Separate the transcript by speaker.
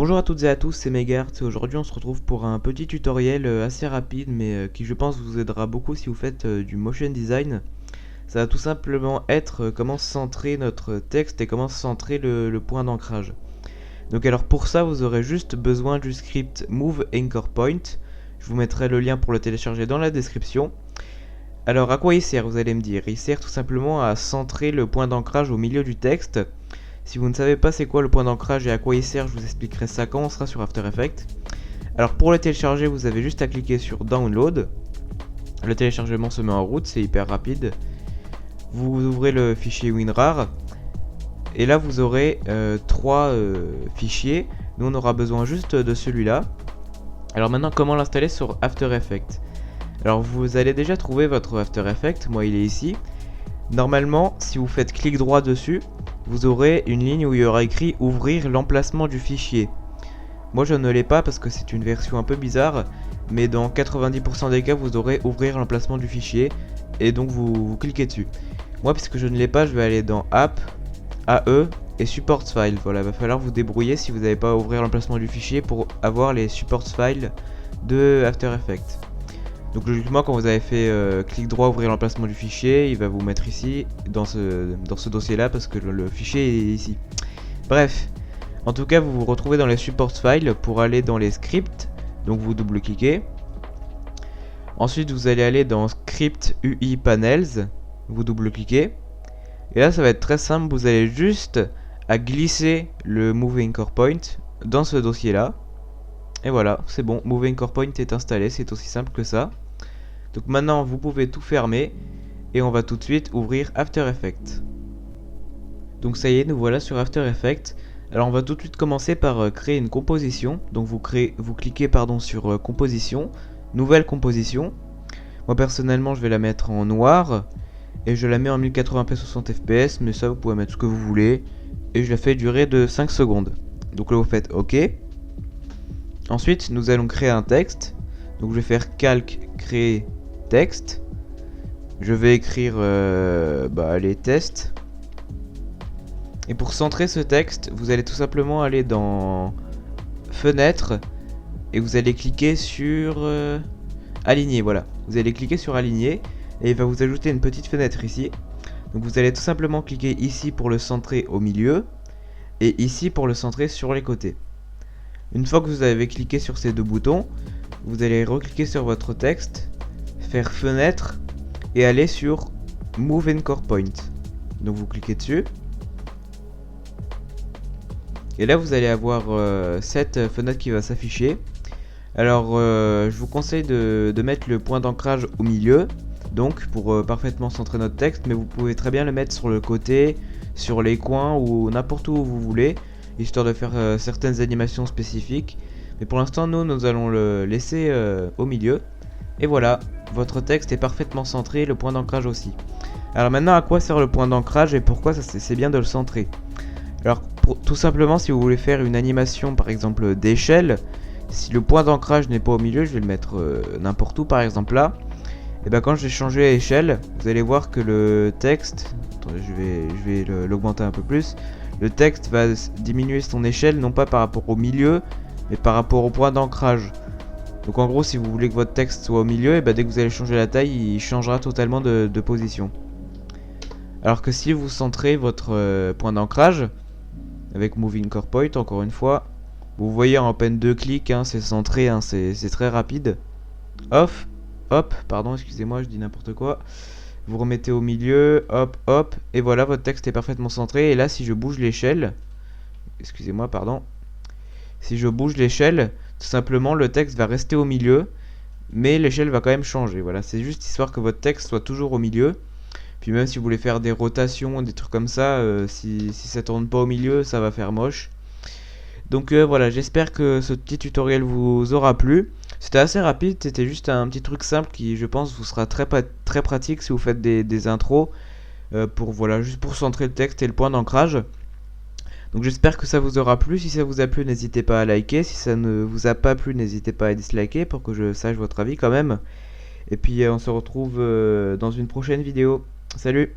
Speaker 1: Bonjour à toutes et à tous, c'est Megart et aujourd'hui on se retrouve pour un petit tutoriel assez rapide mais qui je pense vous aidera beaucoup si vous faites du motion design. Ça va tout simplement être comment centrer notre texte et comment centrer le point d'ancrage. Donc alors pour ça vous aurez juste besoin du script Move Anchor Point. Je vous mettrai le lien pour le télécharger dans la description. Alors à quoi il sert, vous allez me dire? Il sert tout simplement à centrer le point d'ancrage au milieu du texte. Si vous ne savez pas c'est quoi le point d'ancrage et à quoi il sert, je vous expliquerai ça quand on sera sur After Effects. Alors pour le télécharger, vous avez juste à cliquer sur Download. Le téléchargement se met en route, c'est hyper rapide. Vous ouvrez le fichier WinRAR. Et là vous aurez trois fichiers. Nous on aura besoin juste de celui-là. Alors maintenant comment l'installer sur After Effects? Alors vous allez déjà trouver votre After Effects, moi il est ici. Normalement si vous faites clic droit dessus, vous aurez une ligne où il y aura écrit ouvrir l'emplacement du fichier. Moi je ne l'ai pas parce que c'est une version un peu bizarre, mais dans 90% des cas vous aurez ouvrir l'emplacement du fichier et donc vous cliquez dessus. Moi puisque je ne l'ai pas, je vais aller dans App, AE et Supports File. Voilà, il va falloir vous débrouiller si vous n'avez pas à ouvrir l'emplacement du fichier pour avoir les Supports Files de After Effects. Donc logiquement quand vous avez fait clic droit ouvrir l'emplacement du fichier, il va vous mettre ici dans ce dossier là parce que le fichier est ici. Bref, en tout cas vous vous retrouvez dans les supports files pour aller dans les scripts, donc vous double cliquez. Ensuite vous allez aller dans script UI panels, vous double cliquez. Et là ça va être très simple, vous allez juste à glisser le Move Anchor Point dans ce dossier là. Et voilà, c'est bon, Move Anchor Point est installé, c'est aussi simple que ça. Donc maintenant vous pouvez tout fermer et on va tout de suite ouvrir After Effects. Donc ça y est, nous voilà sur After Effects. Alors on va tout de suite commencer par créer une composition. Donc vous cliquez sur composition, nouvelle composition. Moi personnellement je vais la mettre en noir et je la mets en 1080p 60 fps, mais ça vous pouvez mettre ce que vous voulez. Et je la fais durer de 5 secondes. Donc là vous faites OK. Ensuite nous allons créer un texte. Donc je vais faire calque créer texte. Je vais écrire les tests. Et pour centrer ce texte, vous allez tout simplement aller dans fenêtre et vous allez cliquer sur aligner. Voilà, vous allez cliquer sur aligner et il va vous ajouter une petite fenêtre ici. Donc vous allez tout simplement cliquer ici pour le centrer au milieu et ici pour le centrer sur les côtés. Une fois que vous avez cliqué sur ces deux boutons, vous allez recliquer sur votre texte, faire fenêtre et aller sur Move Anchor Point. Donc vous cliquez dessus. Et là vous allez avoir cette fenêtre qui va s'afficher. Alors je vous conseille de mettre le point d'ancrage au milieu, donc pour parfaitement centrer notre texte, mais vous pouvez très bien le mettre sur le côté, sur les coins ou n'importe où vous voulez, histoire de faire certaines animations spécifiques. Mais pour l'instant nous allons le laisser au milieu. Et voilà, votre texte est parfaitement centré, le point d'ancrage aussi. Alors maintenant à quoi sert le point d'ancrage et pourquoi c'est bien de le centrer? Alors tout simplement si vous voulez faire une animation par exemple d'échelle, si le point d'ancrage n'est pas au milieu, je vais le mettre n'importe où par exemple là. Et bien quand je vais changer l'échelle, vous allez voir que le texte, attendez, je vais l'augmenter un peu plus. Le texte va diminuer son échelle non pas par rapport au milieu, mais par rapport au point d'ancrage. Donc en gros si vous voulez que votre texte soit au milieu, et dès que vous allez changer la taille, il changera totalement de position. Alors que si vous centrez votre point d'ancrage, avec Move Anchor Point encore une fois, vous voyez en à peine 2 clics, c'est centré, c'est très rapide. Hop, pardon, excusez-moi, je dis n'importe quoi. Vous remettez au milieu, hop, et voilà, votre texte est parfaitement centré. Et là, si je bouge l'échelle, excusez-moi, pardon. Si je bouge l'échelle, tout simplement, le texte va rester au milieu, mais l'échelle va quand même changer. Voilà, c'est juste histoire que votre texte soit toujours au milieu. Puis même si vous voulez faire des rotations, des trucs comme ça, si ça tourne pas au milieu, ça va faire moche. Donc voilà, j'espère que ce petit tutoriel vous aura plu. C'était assez rapide, c'était juste un petit truc simple qui, je pense, vous sera très pratique si vous faites des intros juste pour centrer le texte et le point d'ancrage. Donc j'espère que ça vous aura plu. Si ça vous a plu, n'hésitez pas à liker. Si ça ne vous a pas plu, n'hésitez pas à disliker pour que je sache votre avis quand même. Et puis on se retrouve dans une prochaine vidéo. Salut!